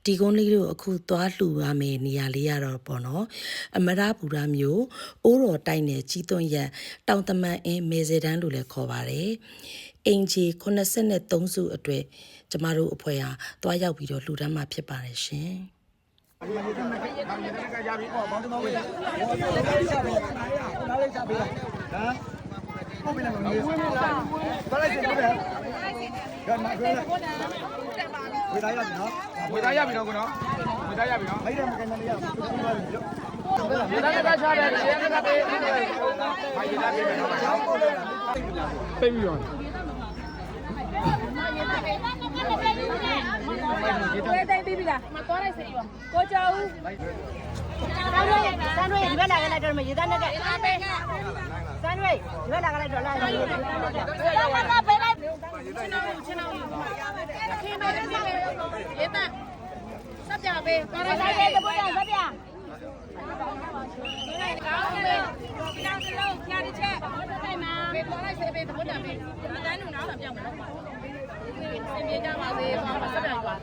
ဒီကုန်းလေးတို့အခုသွားလှူရမယ်နေရာလေးရတော့ပေါ့နော်အမရပူရမျိုးအိုးတော်တိုက်နယ်ကြီးသွန်းရက်တောင်တမန်အင်းမေစေတန်းလို့လည်းခေါ်ပါတယ်အင်ဂျီ83စုအတွက်ကျမတို့အဖွဲ့ဟာသွားရောက်ပြီးတော့လှူဒန်းမှာဖြစ်ပါတယ်ရှင်ဝေသားရပြီနော်ဝေသားရပြီနော်ကိုနော်ဝေသားရပြီနော်မိတ်တယ်မကန်နေရဘူးဝေသားကချတယ်ရဲကပေးမိုင်းသားပေးမယ်နော်ပိတ်ပြီးရောဝေတိုင်းပြီးပြီလားမသွားလိုက်စေရောကိုကြောက်ဦးစမ်းရွေးဒီဘက်လာခဲ့လိုက်တော့မရေသားနဲ့ကစမ်းရွေးဒီဘက်လာခဲ့လိုက်တော့လာရေသားနဲ့ကပေးလိုက်ချင်းအောင်ခေမဲလေးစေရေတန်စပ်ပြပေးပါရလိုက်တဲ့ဘုရားစပ်ပြကောင်းပြီကြောင်စလုံးဖြားတစ်ချက်အဲ့မှာပေးပေါ်လိုက်စေပေးသဘောတံပေးအတန်းနုံနောက်တော့ပြောင်းမှာနော်ပြင်ပြကြပါစေပါစပ်ပြပါ